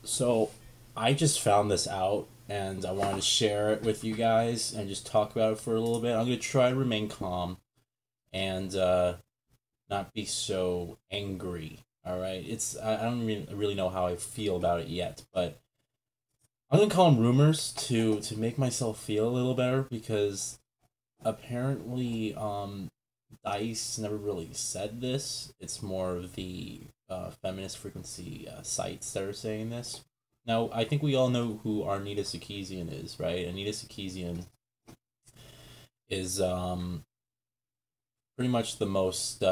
So I just found this out and I wanted to share it with you guys and just talk about it for a little bit. I'm going to try to remain calm and not be so angry. All right. I don't really know how I feel about it yet, but I'm going to call them rumors to make myself feel a little better because apparently Dice never really said this. It's more of the feminist frequency sites that are saying this. Now, I think we all know who Anita Sarkeesian is, right? Anita Sarkeesian is pretty much the most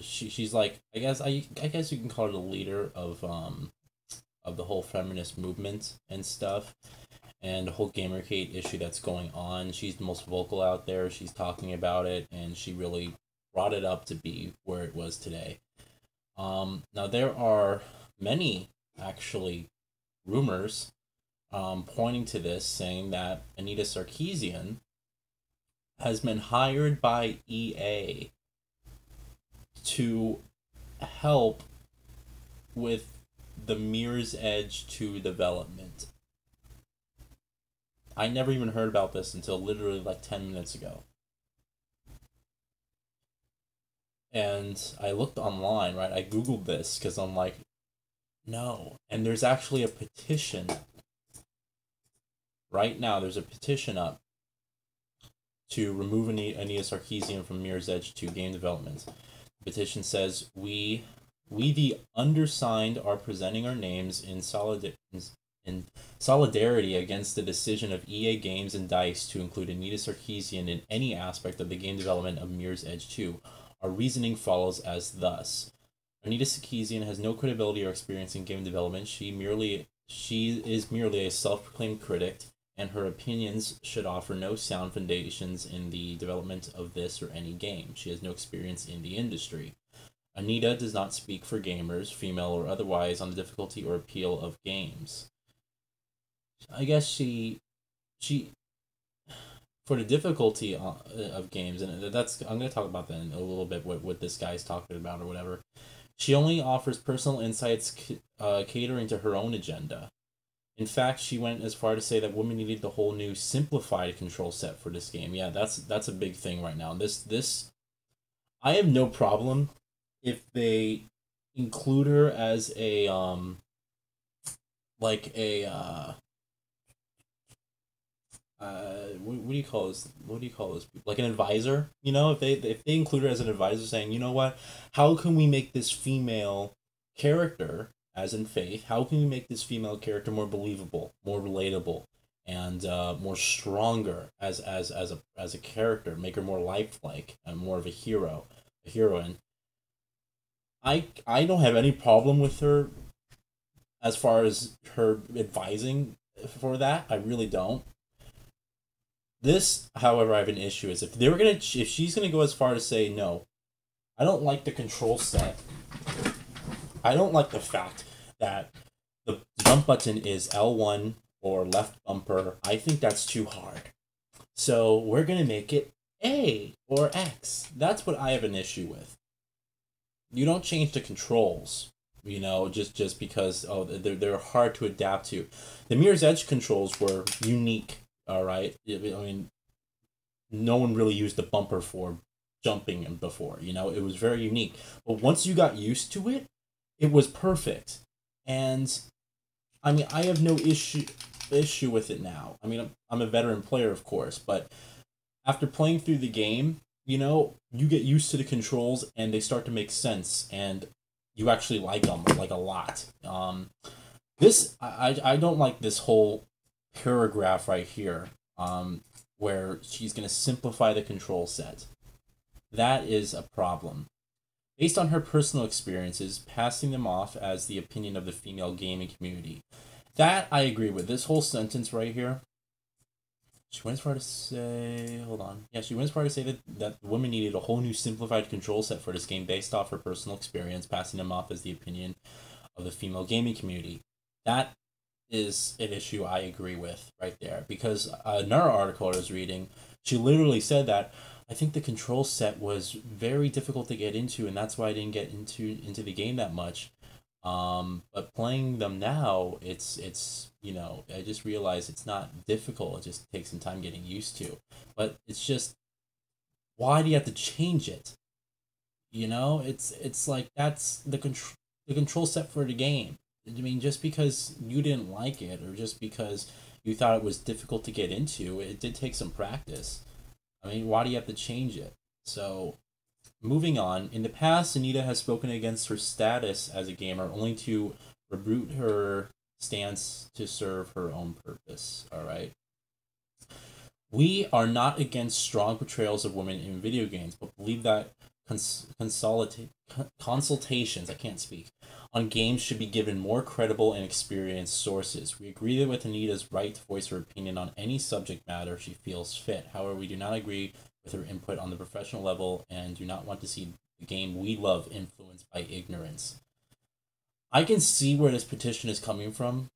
she's like I guess you can call her the leader of the whole feminist movement and stuff and the whole Gamergate issue that's going on. She's the most vocal out there. She's talking about it and she really brought it up to be where it was today. Now there are many actually rumors pointing to this, saying that Anita Sarkeesian has been hired by EA to help with the Mirror's Edge 2 development. I never even heard about this until literally like 10 minutes ago. And I looked online, right? I Googled this because I'm like, no. And there's actually a petition right now. There's a petition up to remove Anita Sarkeesian from Mirror's Edge 2 game development. The petition says, we the undersigned are presenting our names in solidarity against the decision of EA Games and DICE to include Anita Sarkeesian in any aspect of the game development of Mirror's Edge 2. Our reasoning follows as thus. Anita Sarkeesian has no credibility or experience in game development. She is merely a self-proclaimed critic, and her opinions should offer no sound foundations in the development of this or any game. She has no experience in the industry. Anita does not speak for gamers, female or otherwise, on the difficulty or appeal of games. I guess she for the difficulty of games, and that's I'm going to talk about that in a little bit. What this guy's talking about or whatever. She only offers personal insights, catering to her own agenda. In fact, she went as far to say that women needed the whole new simplified control set for this game. Yeah, that's a big thing right now. This I have no problem if they include her as a like a what do you call this? What do you call this? Like an advisor, you know? If they include her as an advisor, saying, you know what, how can we make this female character, as in Faith, how can we make this female character more believable, more relatable, and more stronger as a character, make her more lifelike and more of a heroine. I don't have any problem with her as far as her advising for that. I really don't. This, however, I have an issue is if she's gonna go as far to say no, I don't like the control set. I don't like the fact that the jump button is L1 or left bumper. I think that's too hard. So we're gonna make it A or X. That's what I have an issue with. You don't change the controls, just because they're hard to adapt to. The Mirror's Edge controls were unique. All right, I mean, no one really used the bumper for jumping before. It was very unique. But once you got used to it, it was perfect. And I mean, I have no issue with it now. I mean, I'm a veteran player, of course, but after playing through the game, you get used to the controls and they start to make sense, and you actually like them like a lot. This I don't like this whole paragraph right here, where she's gonna simplify the control set. That is a problem. Based on her personal experiences, passing them off as the opinion of the female gaming community. That I agree with. This whole sentence right here. She went as far to say, hold on. Yeah, she went as far to say that the woman needed a whole new simplified control set for this game based off her personal experience, passing them off as the opinion of the female gaming community. That is an issue I agree with right there. Because another article I was reading, she literally said that I think the control set was very difficult to get into, and that's why I didn't get into the game that much. But playing them now, you know, I just realized it's not difficult. It just takes some time getting used to. But it's just, why do you have to change it? You know, it's like that's the control set for the game. I mean, just because you didn't like it, or just because you thought it was difficult to get into, it did take some practice. I mean, why do you have to change it? So, moving on. In the past, Anita has spoken against her status as a gamer, only to reboot her stance to serve her own purpose. All right. We are not against strong portrayals of women in video games, but believe that consultations, I can't speak, on games should be given more credible and experienced sources. We agree with Anita's right to voice her opinion on any subject matter she feels fit. However, we do not agree with her input on the professional level and do not want to see the game we love influenced by ignorance. I can see where this petition is coming from.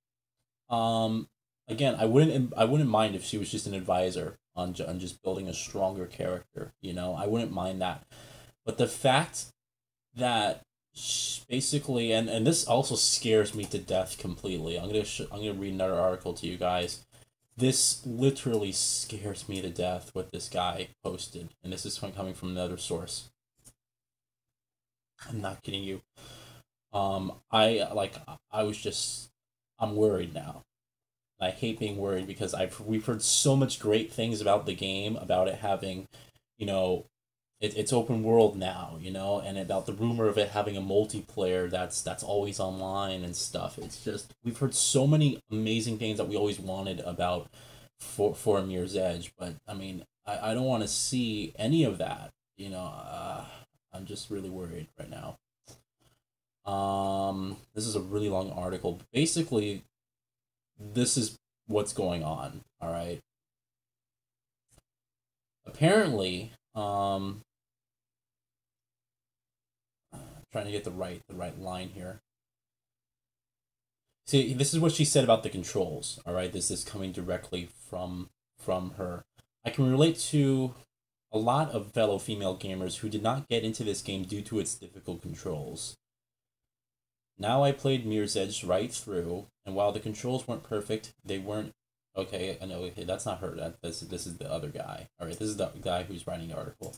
Again, I wouldn't mind if she was just an advisor on just building a stronger character. You know, I wouldn't mind that. But the fact that basically, and this also scares me to death completely. I'm gonna read another article to you guys. This literally scares me to death what this guy posted, and this is coming from another source. I'm not kidding you. I was just, I'm worried now. I hate being worried because we've heard so much great things about the game, about it having, you know, it's open world now, you know, and about the rumor of it having a multiplayer that's always online and stuff. It's just, we've heard so many amazing things that we always wanted about for Mirror's Edge, but I mean, I don't want to see any of that, you know. I'm just really worried right now. This is a really long article. Basically, this is what's going on. All right. Apparently, trying to get the right line here. See, this is what she said about the controls. All right, this is coming directly from her. I can relate to a lot of fellow female gamers who did not get into this game due to its difficult controls. Now I played Mirror's Edge right through, and while the controls weren't perfect, they weren't okay. I know. Okay, that's not her. This is the other guy. All right, this is the guy who's writing the article.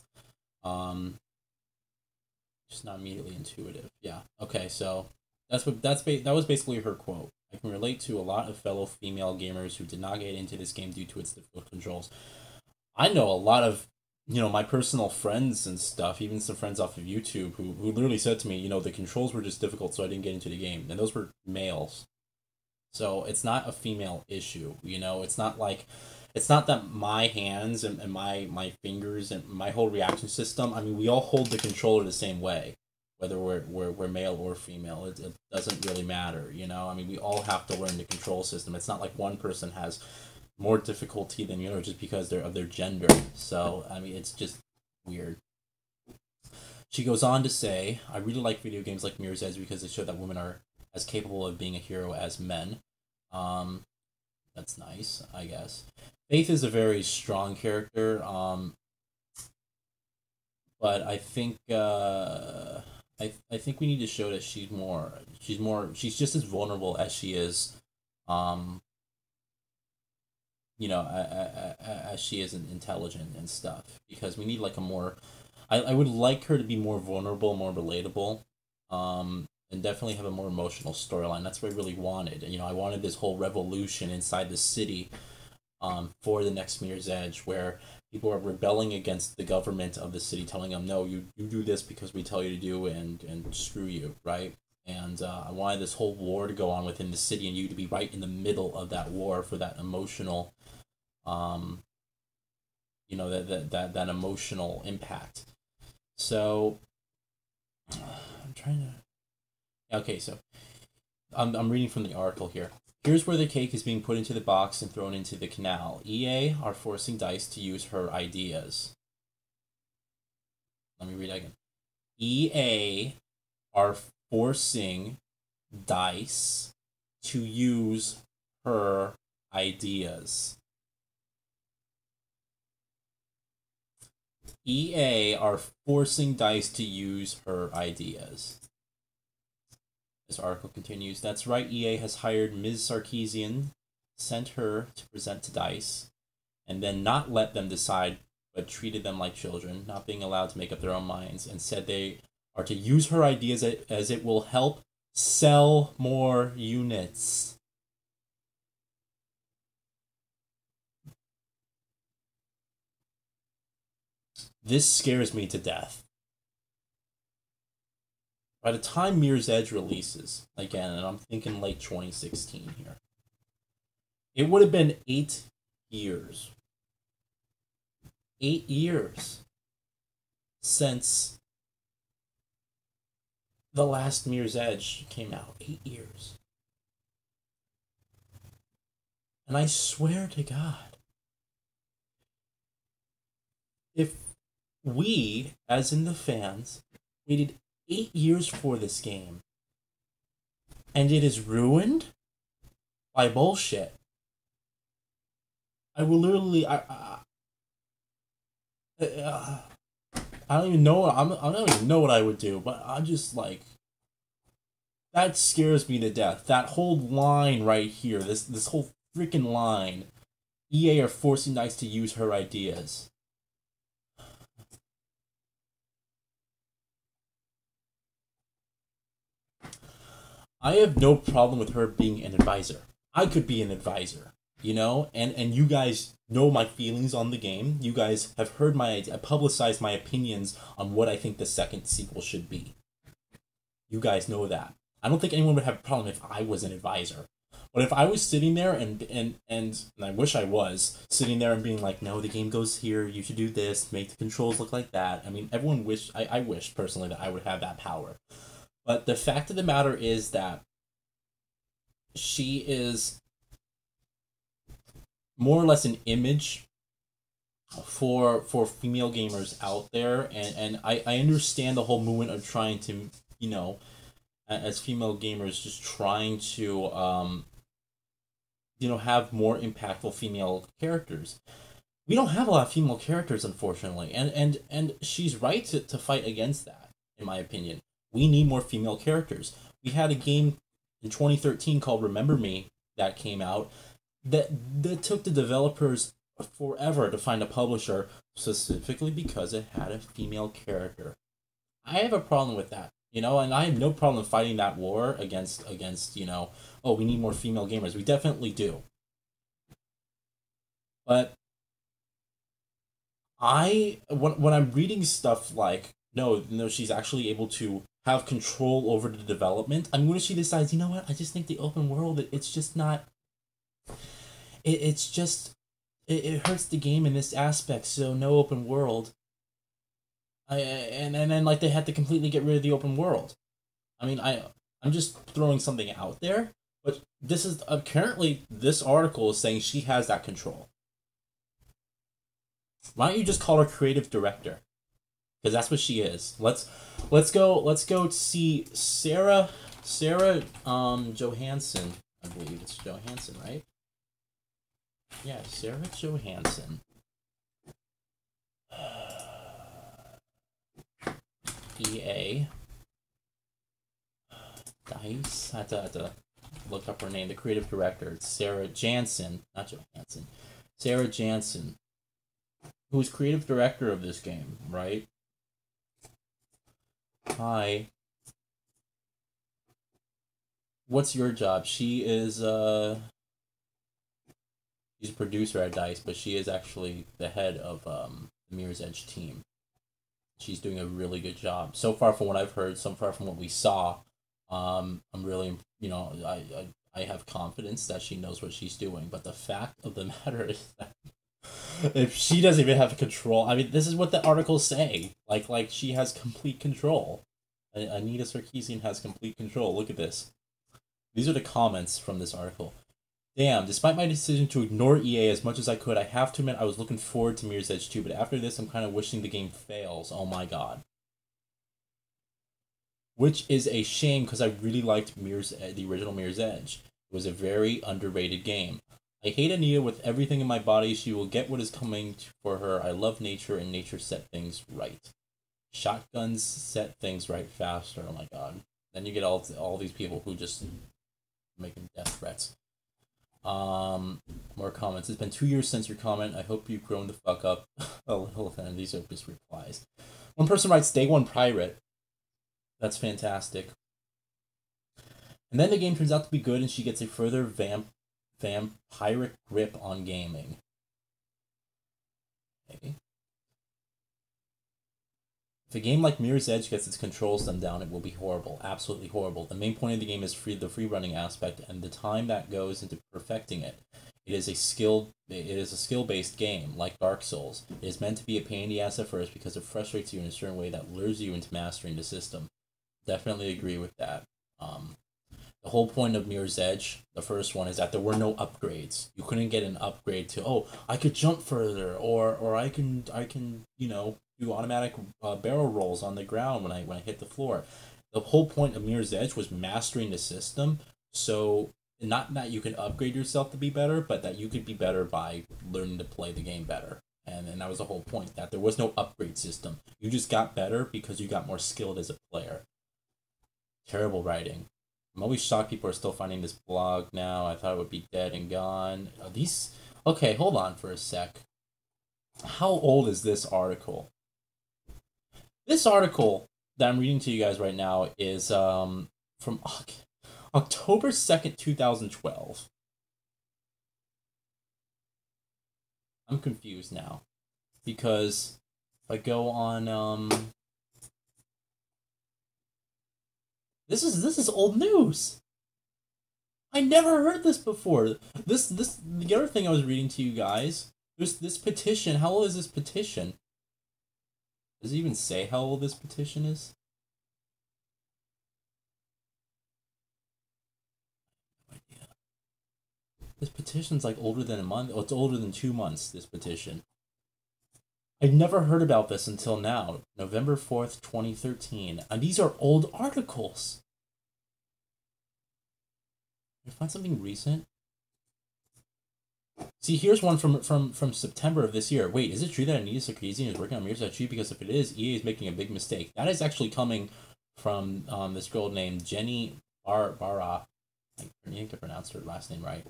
Just not immediately intuitive. Yeah. Okay, so that was basically her quote. I can relate to a lot of fellow female gamers who did not get into this game due to its difficult controls. I know a lot of, you know, my personal friends and stuff, even some friends off of YouTube who literally said to me, you know, the controls were just difficult, so I didn't get into the game. And those were males. So it's not a female issue, you know. It's not that my hands and my fingers and my whole reaction system. I mean, we all hold the controller the same way, whether we're male or female. It doesn't really matter, you know. I mean, we all have to learn the control system. It's not like one person has more difficulty than the other just because they're of their gender. So I mean, it's just weird. She goes on to say, "I really like video games like Mirror's Edge because they show that women are as capable of being a hero as men." Um, that's nice, I guess. Faith is a very strong character, but I think I think we need to show that she's just as vulnerable as she is, um, you know, as she is intelligent and stuff. Because we need like a more, I would like her to be more vulnerable, more relatable, and definitely have a more emotional storyline. That's what I really wanted. You know, I wanted this whole revolution inside the city, for the next Mirror's Edge, where people are rebelling against the government of the city, telling them, no, you do this because we tell you to do, and screw you, right? And I wanted this whole war to go on within the city, and you to be right in the middle of that war for that emotional, um, you know, that emotional impact. So I'm trying to. Okay, so I'm reading from the article here. Here's where the cake is being put into the box and thrown into the canal. EA are forcing DICE to use her ideas. Let me read that again. EA are forcing DICE to use her ideas. EA are forcing DICE to use her ideas. This article continues. That's right, EA has hired Ms. Sarkeesian, sent her to present to DICE, and then not let them decide, but treated them like children, not being allowed to make up their own minds, and said they are to use her ideas as it will help sell more units. This scares me to death. By the time Mirror's Edge releases, again, and I'm thinking late 2016 here, it would have been 8 years. 8 years since the last Mirror's Edge came out. 8 years. And I swear to God, if we, as in the fans, waited 8 years for this game, and it is ruined by bullshit, I will literally, I don't even know. I don't even know what I would do, but I'm just like, that scares me to death. That whole line right here, this whole freaking line, EA are forcing DICE to use her ideas. I have no problem with her being an advisor. I could be an advisor, you know, and you guys know my feelings on the game. You guys have heard I publicized my opinions on what I think the second sequel should be. You guys know that. I don't think anyone would have a problem if I was an advisor. But if I was sitting there and I wish I was sitting there and being like, no, the game goes here, you should do this, make the controls look like that. I mean, everyone I wish personally that I would have that power. But the fact of the matter is that she is more or less an image for female gamers out there, and I understand the whole movement of trying to, you know, as female gamers just trying to you know, have more impactful female characters. We don't have a lot of female characters, unfortunately, and she's right to fight against that, in my opinion. We need more female characters. We had a game in 2013 called Remember Me that came out that took the developers forever to find a publisher, specifically because it had a female character. I have a problem with that, you know, and I have no problem fighting that war against you know, oh, we need more female gamers. We definitely do. But when I'm reading stuff like, no, she's actually able to have control over the development. I mean, when she decides, you know what, I just think the open world, it's just not. It's just it hurts the game in this aspect. So no open world. And then like they had to completely get rid of the open world. I mean, I'm just throwing something out there, but this is apparently this article is saying she has that control. Why don't you just call her creative director? Because that's what she is. Let's go see Sarah Johansson. I believe it's Johansson, right? Yeah, Sarah Johansson. EA. DICE. I have to look up her name. The creative director. It's Sarah Jansen, not Johansson. Sarah Jansen, who's creative director of this game, right? Hi. What's your job? She is she's a producer at DICE, but she is actually the head of the Mirror's Edge team. She's doing a really good job so far from what I've heard. So far from what we saw, I'm really, you know, I have confidence that she knows what she's doing. But the fact of the matter is that if she doesn't even have control, I mean, this is what the articles say. Like she has complete control. Anita Sarkeesian has complete control. Look at this. These are the comments from this article. Damn, despite my decision to ignore EA as much as I could, I have to admit I was looking forward to Mirror's Edge 2, but after this I'm kind of wishing the game fails. Oh my god. Which is a shame because I really liked the original Mirror's Edge. It was a very underrated game. I hate Anita with everything in my body. She will get what is coming for her. I love nature, and nature set things right. Shotguns set things right faster. Oh my god. Then you get all these people who just making death threats. More comments. It's been 2 years since your comment. I hope you've grown the fuck up a little. And these are just replies. One person writes, "Day one pirate." That's fantastic. And then the game turns out to be good, and she gets a further vampiric grip on gaming. Maybe. If a game like Mirror's Edge gets its controls dumbed down, it will be horrible. Absolutely horrible. The main point of the game is the free running aspect and the time that goes into perfecting it. It is a skill-based game, like Dark Souls. It is meant to be a pain in the ass at first because it frustrates you in a certain way that lures you into mastering the system. Definitely agree with that. The whole point of Mirror's Edge, the first one, is that there were no upgrades. You couldn't get an upgrade to, oh, I could jump further, or I can do automatic barrel rolls on the ground when I hit the floor. The whole point of Mirror's Edge was mastering the system, so not that you can upgrade yourself to be better, but that you could be better by learning to play the game better. And that was the whole point, that there was no upgrade system. You just got better because you got more skilled as a player. Terrible writing. I'm always shocked people are still finding this blog now. I thought it would be dead and gone. Okay, hold on for a sec. How old is this article? This article that I'm reading to you guys right now is from October 2nd, 2012. I'm confused now. Because if I go on This is old news. I never heard this before. The other thing I was reading to you guys, there's this petition. How old is this petition? Does it even say how old this petition is? No idea. This petition's like older than a month. Oh, it's older than 2 months, this petition. I've never heard about this until now, November 4th, 2013. And these are old articles. Can I find something recent? See, here's one from September of this year. Wait, is it true that Anita Sarkeesian is working on Mirror's Edge? Because if it is, EA is making a big mistake. That is actually coming from this girl named Jenny Barra. I think I pronounced her last name right.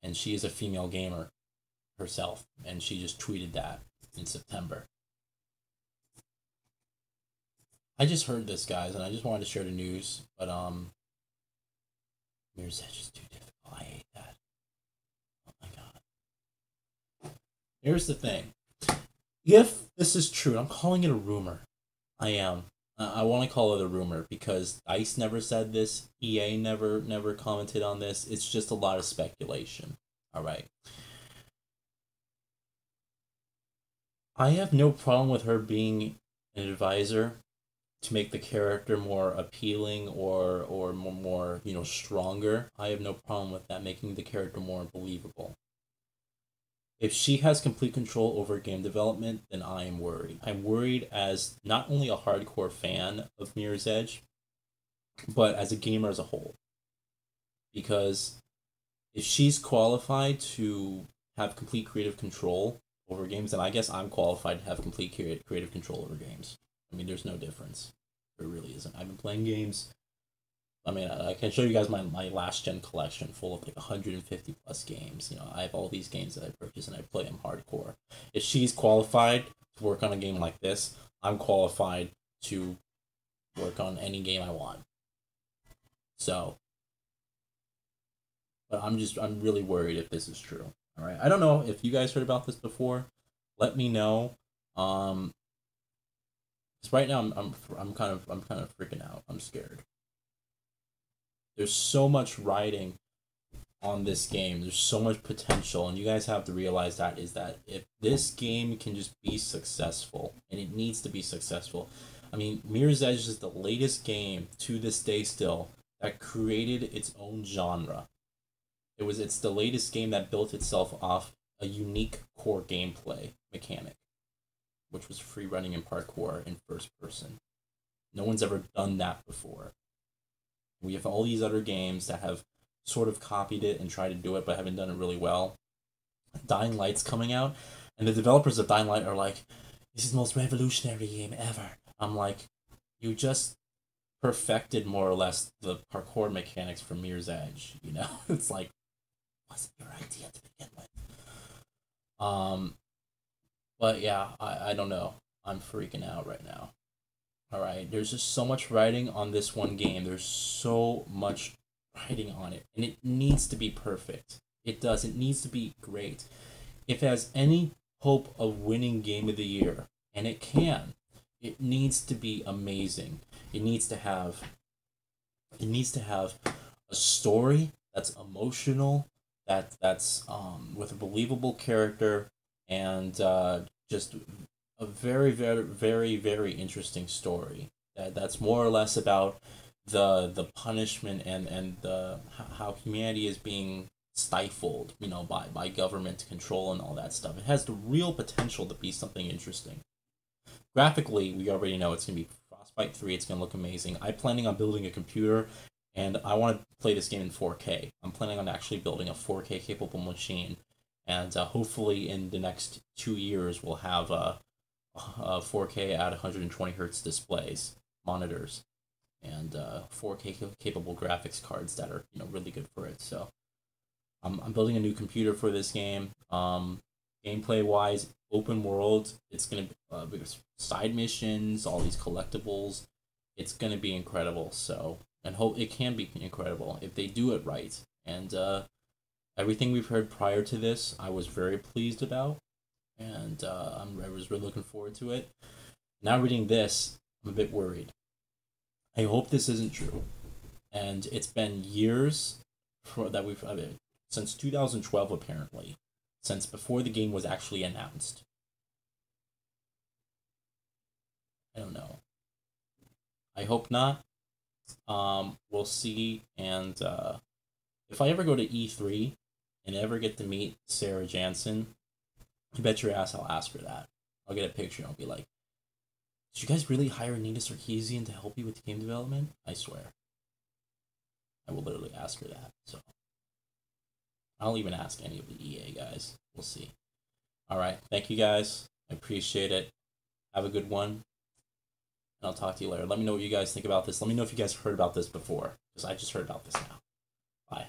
And she is a female gamer herself. And she just tweeted that in September. I just heard this, guys, and I just wanted to share the news. But, Mirror's Edge is too difficult. I hate that. Oh my god. Here's the thing. If this is true, I'm calling it a rumor. I am. I want to call it a rumor because DICE never said this. EA never commented on this. It's just a lot of speculation. Alright. I have no problem with her being an advisor to make the character more appealing or more stronger. I have no problem with that, making the character more believable. If she has complete control over game development, then I am worried. I'm worried as not only a hardcore fan of Mirror's Edge, but as a gamer as a whole. Because if she's qualified to have complete creative control over games, then I guess I'm qualified to have complete creative control over games. I mean, there's no difference. There really isn't. I've been playing games. I mean, I can show you guys my last gen collection full of like 150 plus games. I have all these games that I purchased and I play them hardcore. If she's qualified to work on a game like this, I'm qualified to work on any game I want. So, but I'm really worried if this is true. All right, I don't know if you guys heard about this before. Let me know. Because right now I'm kind of freaking out. I'm scared. There's so much writing on this game. There's so much potential, and you guys have to realize that if this game can just be successful, and it needs to be successful. I mean, Mirror's Edge is the latest game to this day still that created its own genre. It's the latest game that built itself off a unique core gameplay mechanic, which was free running and parkour in first person. No one's ever done that before. We have all these other games that have sort of copied it and tried to do it, but haven't done it really well. Dying Light's coming out, and the developers of Dying Light are like, this is the most revolutionary game ever. I'm like, you just perfected more or less the parkour mechanics from Mirror's Edge. You know, it's like, wasn't your idea to begin with. Um, but yeah, I don't know. I'm freaking out right now. All right, there's just so much writing on this one game. There's so much writing on it, and it needs to be perfect. It does. It needs to be great. If it has any hope of winning Game of the Year, and it can, it needs to be amazing. It needs to have. It needs to have a story that's emotional, with a believable character, and just a very, very, very, very interesting story. That's more or less about the punishment and the how humanity is being stifled, by government control and all that stuff. It has the real potential to be something interesting. Graphically, we already know it's gonna be Frostbite 3. It's gonna look amazing. I'm planning on building a computer, and I want to play this game in 4K. I'm planning on actually building a 4K capable machine, and hopefully in the next 2 years we'll have 4K at 120 hertz displays, monitors, and 4K capable graphics cards that are really good for it. So I'm building a new computer for this game. Gameplay wise, open world. It's gonna be side missions, all these collectibles. It's gonna be incredible. So and hope it can be incredible if they do it right. And everything we've heard prior to this, I was very pleased about, and I was really looking forward to it. Now reading this, I'm a bit worried. I hope this isn't true. And it's been years that we've since 2012 apparently, since before the game was actually announced. I don't know. I hope not. We'll see. And if I ever go to E3 and ever get to meet Sarah Jansen, you bet your ass I'll ask her that. I'll get a picture and I'll be like, did you guys really hire Anita Sarkeesian to help you with game development? I swear. I will literally ask her that. So I'll even ask any of the EA guys. We'll see. Alright, thank you guys. I appreciate it. Have a good one. And I'll talk to you later. Let me know what you guys think about this. Let me know if you guys heard about this before, because I just heard about this now. Bye.